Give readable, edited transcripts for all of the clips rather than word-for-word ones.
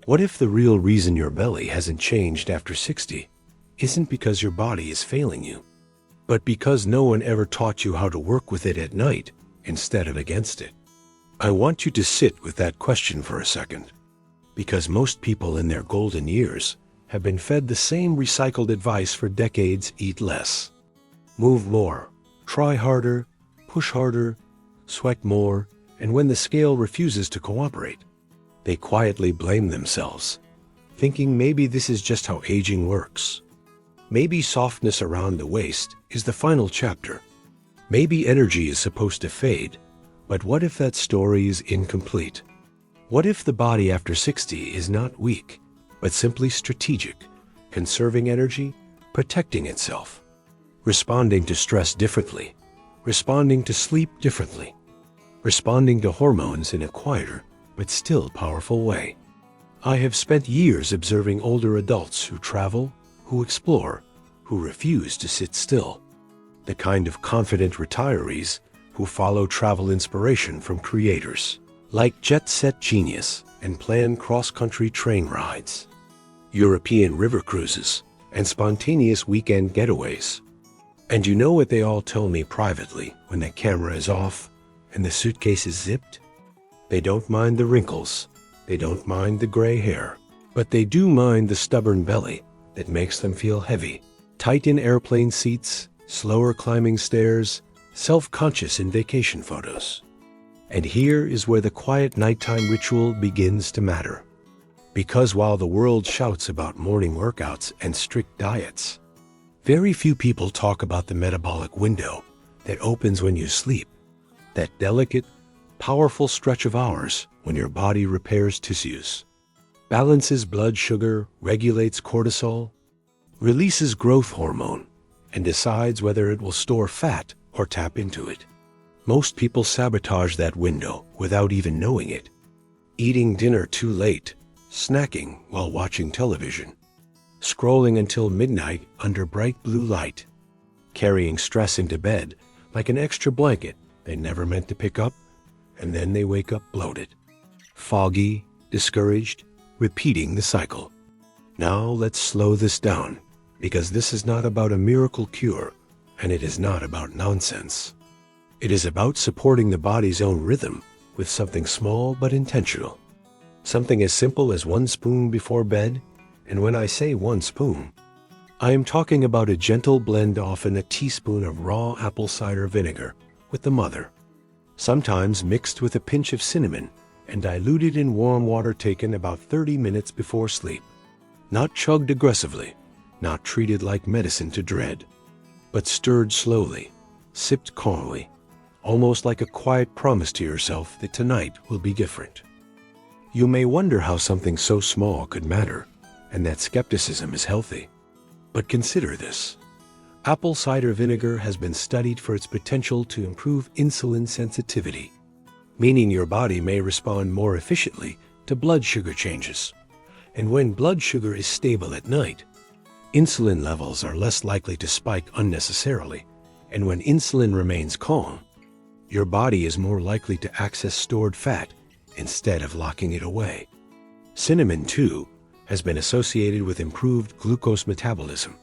What if the real reason your belly hasn't changed after 60 isn't because your body is failing you, but because no one ever taught you how to work with it at night instead of against it? I want you to sit with that question for a second, because most people in their golden years have been fed the same recycled advice for decades: eat less, move more, try harder, push harder, sweat more, and when the scale refuses to cooperate, they quietly blame themselves, thinking maybe this is just how aging works. Maybe softness around the waist is the final chapter. Maybe energy is supposed to fade, but what if that story is incomplete? What if the body after 60 is not weak, but simply strategic, conserving energy, protecting itself, responding to stress differently, responding to sleep differently, responding to hormones in a quieter but still powerful way? I have spent years observing older adults who travel, who explore, who refuse to sit still. The kind of confident retirees who follow travel inspiration from creators like Jet Set Genius and plan cross-country train rides, European river cruises, and spontaneous weekend getaways. And you know what they all tell me privately when the camera is off and the suitcase is zipped? They don't mind the wrinkles, they don't mind the gray hair, but they do mind the stubborn belly that makes them feel heavy, tight in airplane seats, slower climbing stairs, self-conscious in vacation photos. And here is where the quiet nighttime ritual begins to matter. Because while the world shouts about morning workouts and strict diets, very few people talk about the metabolic window that opens when you sleep, that delicate, powerful stretch of hours when your body repairs tissues, balances blood sugar, regulates cortisol, releases growth hormone, and decides whether it will store fat or tap into it. Most people sabotage that window without even knowing it. Eating dinner too late, snacking while watching television, scrolling until midnight under bright blue light, carrying stress into bed like an extra blanket they never meant to pick up, and then they wake up bloated, foggy, discouraged, repeating the cycle. Now let's slow this down, because this is not about a miracle cure, and it is not about nonsense. It is about supporting the body's own rhythm with something small but intentional. Something as simple as 1 spoon before bed, and when I say 1 spoon, I am talking about a gentle blend, often a teaspoon of raw apple cider vinegar with the mother, sometimes mixed with a pinch of cinnamon and diluted in warm water, taken about 30 minutes before sleep. Not chugged aggressively, not treated like medicine to dread, but stirred slowly, sipped calmly, almost like a quiet promise to yourself that tonight will be different. You may wonder how something so small could matter, and that skepticism is healthy. But consider this. Apple cider vinegar has been studied for its potential to improve insulin sensitivity, meaning your body may respond more efficiently to blood sugar changes. And when blood sugar is stable at night, insulin levels are less likely to spike unnecessarily. And when insulin remains calm, your body is more likely to access stored fat instead of locking it away. Cinnamon, too, has been associated with improved glucose metabolism.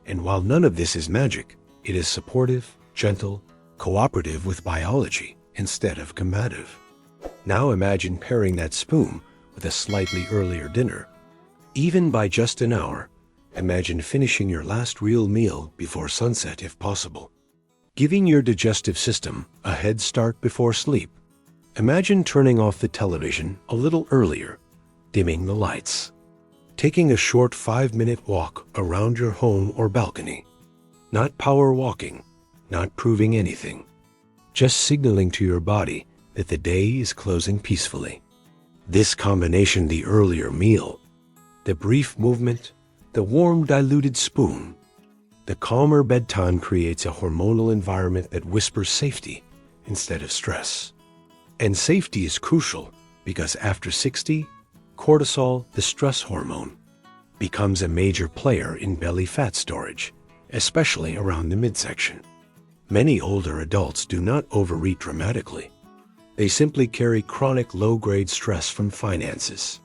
And while none of this is magic, it is supportive, gentle, cooperative with biology instead of combative. Now imagine pairing that spoon with a slightly earlier dinner. Even by just an hour, imagine finishing your last real meal before sunset if possible, giving your digestive system a head start before sleep. Imagine turning off the television a little earlier, dimming the lights, taking a short 5-minute walk around your home or balcony. Not power walking, not proving anything, just signaling to your body that the day is closing peacefully. This combination, the earlier meal, the brief movement, the warm diluted spoon, the calmer bedtime, creates a hormonal environment that whispers safety instead of stress. And safety is crucial because after 60, cortisol, the stress hormone, becomes a major player in belly fat storage, especially around the midsection. Many older adults do not overeat dramatically. They simply carry chronic low-grade stress from finances,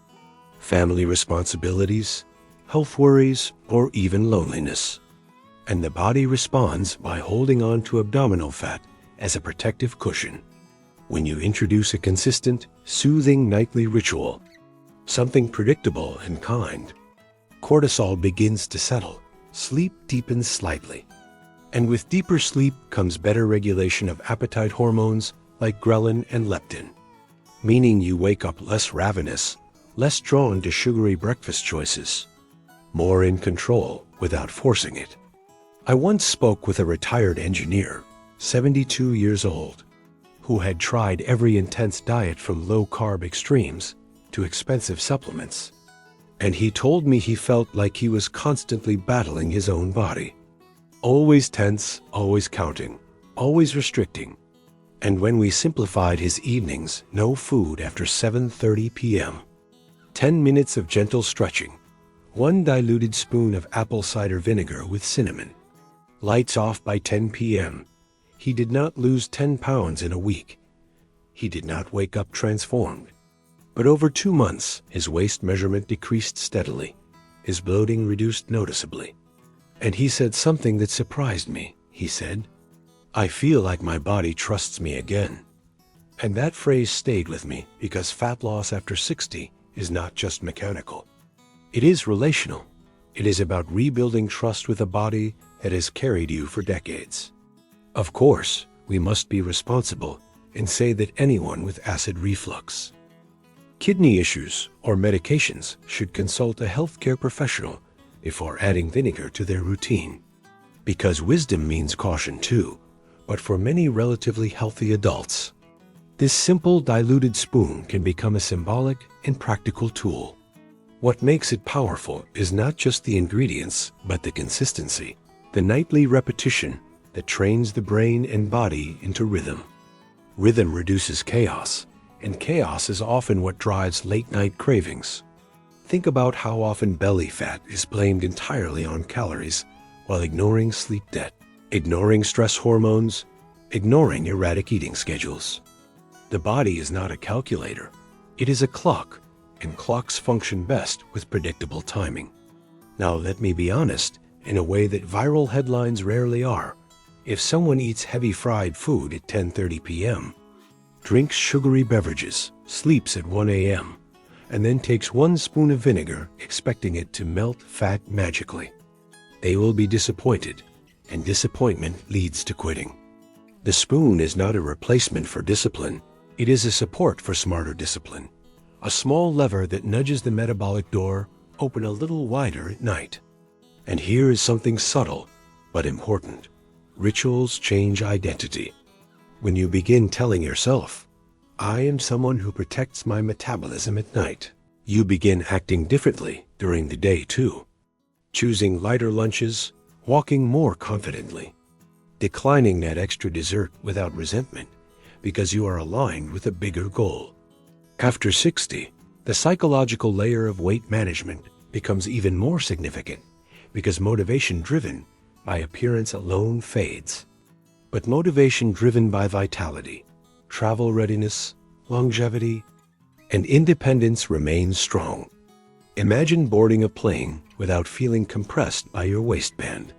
family responsibilities, health worries, or even loneliness. And the body responds by holding on to abdominal fat as a protective cushion. When you introduce a consistent, soothing nightly ritual, something predictable and kind, cortisol begins to settle, sleep deepens slightly. And with deeper sleep comes better regulation of appetite hormones like ghrelin and leptin, meaning you wake up less ravenous, less drawn to sugary breakfast choices, more in control without forcing it. I once spoke with a retired engineer, 72 years old, who had tried every intense diet from low-carb extremes to expensive supplements. And he told me he felt like he was constantly battling his own body. Always tense, always counting, always restricting. And when we simplified his evenings, no food after 7:30 p.m., 10 minutes of gentle stretching, 1 diluted spoon of apple cider vinegar with cinnamon, lights off by 10 p.m., he did not lose 10 pounds in a week. He did not wake up transformed. But over 2 months, his waist measurement decreased steadily, his bloating reduced noticeably. And he said something that surprised me. He said, "I feel like my body trusts me again." And that phrase stayed with me because fat loss after 60 is not just mechanical. It is relational. It is about rebuilding trust with a body that has carried you for decades. Of course, we must be responsible and say that anyone with acid reflux, kidney issues, or medications should consult a healthcare professional before adding vinegar to their routine. Because wisdom means caution too, but for many relatively healthy adults, this simple diluted spoon can become a symbolic and practical tool. What makes it powerful is not just the ingredients, but the consistency, the nightly repetition that trains the brain and body into rhythm. Rhythm reduces chaos, and chaos is often what drives late-night cravings. Think about how often belly fat is blamed entirely on calories while ignoring sleep debt, ignoring stress hormones, ignoring erratic eating schedules. The body is not a calculator. It is a clock, and clocks function best with predictable timing. Now let me be honest, in a way that viral headlines rarely are. If someone eats heavy fried food at 10:30 p.m., drinks sugary beverages, sleeps at 1 a.m., and then takes 1 spoon of vinegar expecting it to melt fat magically, they will be disappointed, and disappointment leads to quitting. The spoon is not a replacement for discipline. It is a support for smarter discipline, a small lever that nudges the metabolic door open a little wider at night. And here is something subtle but important. Rituals change identity. When you begin telling yourself, "I am someone who protects my metabolism at night," you begin acting differently during the day too. Choosing lighter lunches, walking more confidently, declining that extra dessert without resentment because you are aligned with a bigger goal. After 60, the psychological layer of weight management becomes even more significant because motivation driven by appearance alone fades. But motivation driven by vitality, travel readiness, longevity, and independence remains strong. Imagine boarding a plane without feeling compressed by your waistband.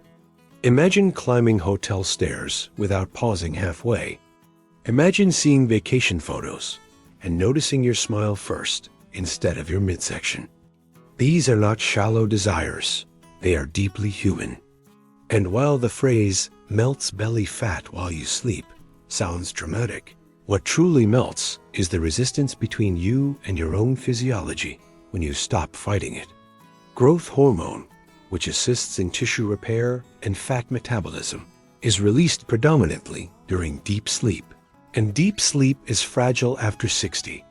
Imagine climbing hotel stairs without pausing halfway. Imagine seeing vacation photos and noticing your smile first instead of your midsection. These are not shallow desires. They are deeply human. And while the phrase "melts belly fat while you sleep" sounds dramatic, what truly melts is the resistance between you and your own physiology when you stop fighting it. Growth hormone, which assists in tissue repair and fat metabolism, is released predominantly during deep sleep. And deep sleep is fragile after 60,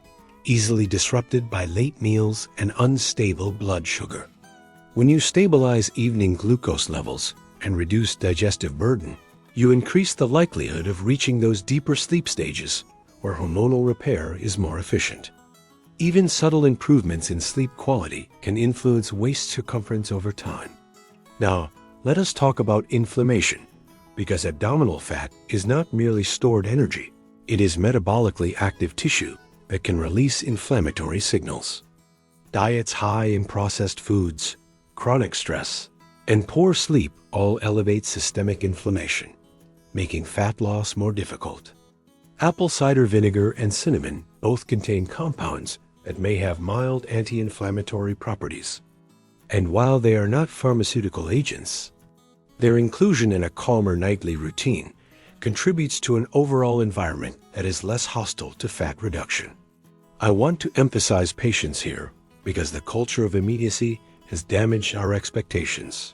easily disrupted by late meals and unstable blood sugar. When you stabilize evening glucose levels and reduce digestive burden, you increase the likelihood of reaching those deeper sleep stages where hormonal repair is more efficient. Even subtle improvements in sleep quality can influence waist circumference over time. Now, let us talk about inflammation, because abdominal fat is not merely stored energy. It is metabolically active tissue that can release inflammatory signals. Diets high in processed foods, chronic stress, and poor sleep all elevate systemic inflammation, making fat loss more difficult. Apple cider vinegar and cinnamon both contain compounds that may have mild anti-inflammatory properties. And while they are not pharmaceutical agents, their inclusion in a calmer nightly routine contributes to an overall environment that is less hostile to fat reduction. I want to emphasize patience here because the culture of immediacy has damaged our expectations.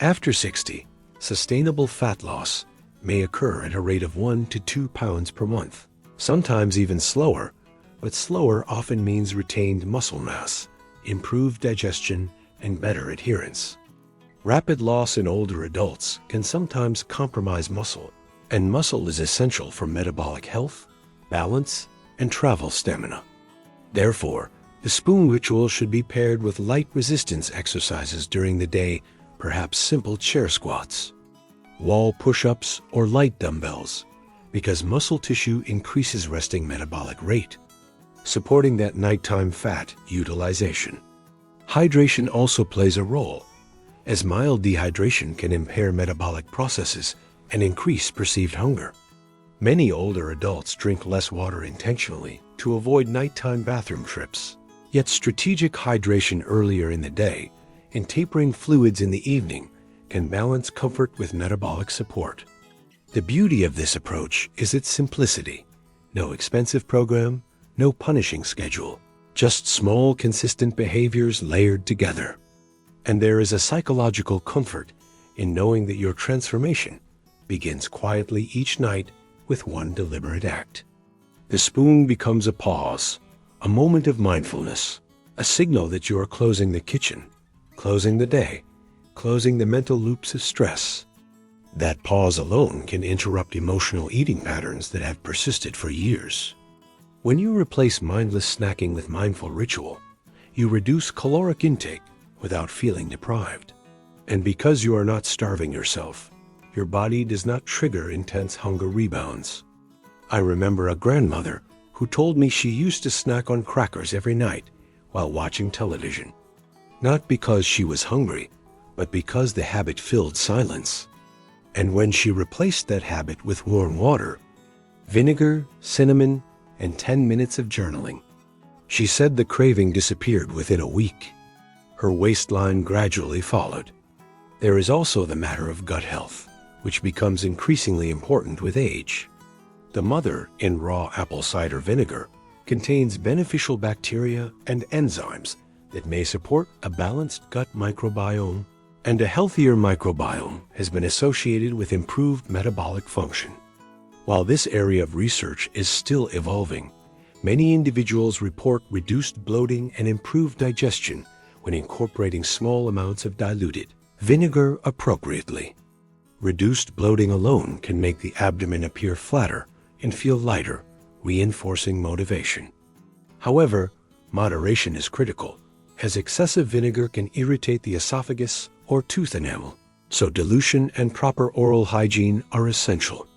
After 60, sustainable fat loss may occur at a rate of 1 to 2 pounds per month, sometimes even slower, but slower often means retained muscle mass, improved digestion, and better adherence. Rapid loss in older adults can sometimes compromise muscle, and muscle is essential for metabolic health, balance, and travel stamina. Therefore, the spoon ritual should be paired with light resistance exercises during the day, perhaps simple chair squats, wall push-ups, or light dumbbells, because muscle tissue increases resting metabolic rate, supporting that nighttime fat utilization. Hydration also plays a role, as mild dehydration can impair metabolic processes and increase perceived hunger. Many older adults drink less water intentionally to avoid nighttime bathroom trips. Yet strategic hydration earlier in the day and tapering fluids in the evening can balance comfort with metabolic support. The beauty of this approach is its simplicity. No expensive program, no punishing schedule, just small, consistent behaviors layered together. And there is a psychological comfort in knowing that your transformation begins quietly each night with one deliberate act. The spoon becomes a pause, a moment of mindfulness, a signal that you are closing the kitchen, closing the day, closing the mental loops of stress. That pause alone can interrupt emotional eating patterns that have persisted for years. When you replace mindless snacking with mindful ritual, you reduce caloric intake without feeling deprived. And because you are not starving yourself, your body does not trigger intense hunger rebounds. I remember a grandmother who told me she used to snack on crackers every night while watching television. Not because she was hungry, but because the habit filled silence. And when she replaced that habit with warm water, vinegar, cinnamon, and 10 minutes of journaling, she said the craving disappeared within a week. Her waistline gradually followed. There is also the matter of gut health, which becomes increasingly important with age. The mother in raw apple cider vinegar contains beneficial bacteria and enzymes that may support a balanced gut microbiome, and a healthier microbiome has been associated with improved metabolic function. While this area of research is still evolving, many individuals report reduced bloating and improved digestion when incorporating small amounts of diluted vinegar appropriately. Reduced bloating alone can make the abdomen appear flatter and feel lighter, reinforcing motivation. However, moderation is critical, as excessive vinegar can irritate the esophagus or tooth enamel, so dilution and proper oral hygiene are essential.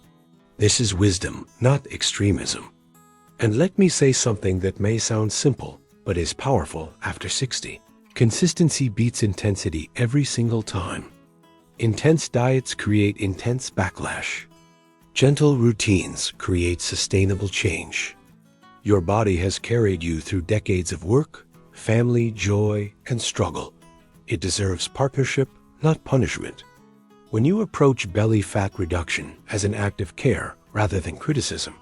This is wisdom, not extremism. And let me say something that may sound simple, but is powerful after 60. Consistency beats intensity every single time. Intense diets create intense backlash. Gentle routines create sustainable change. Your body has carried you through decades of work, family, joy, and struggle. It deserves partnership, not punishment. When you approach belly fat reduction as an act of care rather than criticism,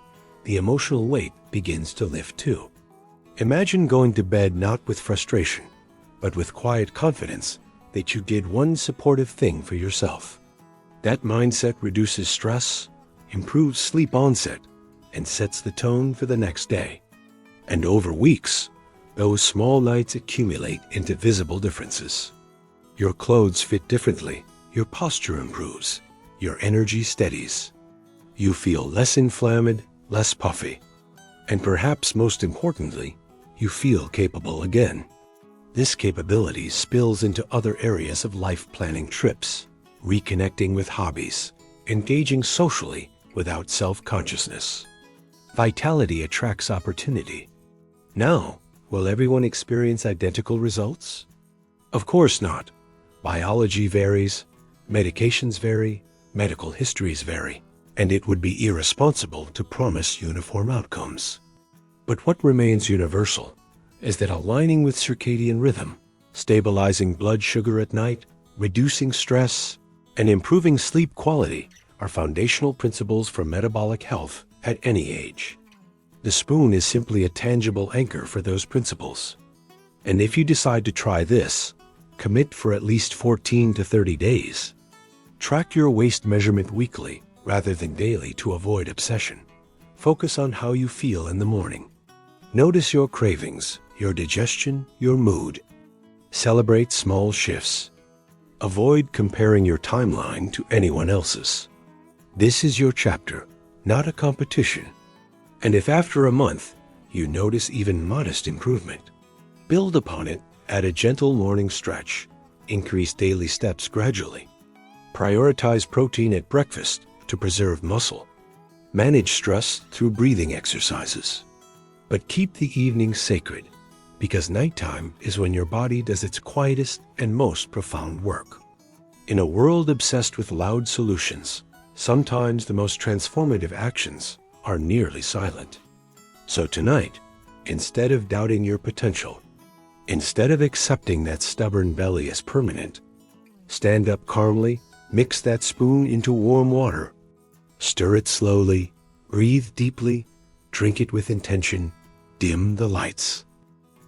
the emotional weight begins to lift too. Imagine going to bed not with frustration, but with quiet confidence that you did one supportive thing for yourself. That mindset reduces stress, improves sleep onset, and sets the tone for the next day. And over weeks, those small nights accumulate into visible differences. Your clothes fit differently, your posture improves, your energy steadies. You feel less inflamed, less puffy. And perhaps most importantly, you feel capable again. This capability spills into other areas of life, planning trips, reconnecting with hobbies, engaging socially without self-consciousness. Vitality attracts opportunity. Now, Will everyone experience identical results? Of course not. Biology varies, medications vary, medical histories vary, and it would be irresponsible to promise uniform outcomes. But what remains universal is that aligning with circadian rhythm, stabilizing blood sugar at night, reducing stress, and improving sleep quality are foundational principles for metabolic health at any age. The spoon is simply a tangible anchor for those principles. And if you decide to try this, commit for at least 14 to 30 days. Track your waist measurement weekly rather than daily to avoid obsession. Focus on how you feel in the morning. Notice your cravings, your digestion, your mood. Celebrate small shifts. Avoid comparing your timeline to anyone else's. This is your chapter, not a competition. And if after a month you notice even modest improvement, build upon it, add a gentle morning stretch, increase daily steps gradually. Prioritize protein at breakfast to preserve muscle. Manage stress through breathing exercises. But keep the evening sacred, because nighttime is when your body does its quietest and most profound work. In a world obsessed with loud solutions, sometimes the most transformative actions are nearly silent. So tonight, instead of doubting your potential, instead of accepting that stubborn belly as permanent, stand up calmly, mix that spoon into warm water, stir it slowly, breathe deeply, drink it with intention, dim the lights,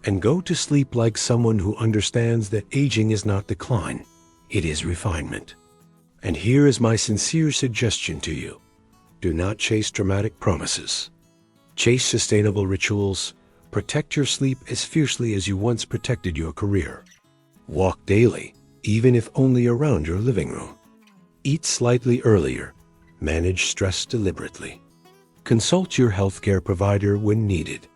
and go to sleep like someone who understands that aging is not decline, it is refinement. And here is my sincere suggestion to you. Do not chase dramatic promises. Chase sustainable rituals. Protect your sleep as fiercely as you once protected your career. Walk daily, even if only around your living room. Eat slightly earlier. Manage stress deliberately. Consult your healthcare provider when needed.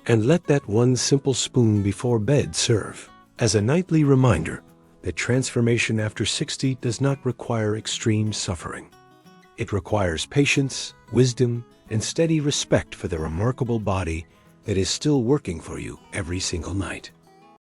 And let that one simple spoon before bed serve as a nightly reminder that transformation after 60 does not require extreme suffering. It requires patience, wisdom, and steady respect for the remarkable body that is still working for you every single night.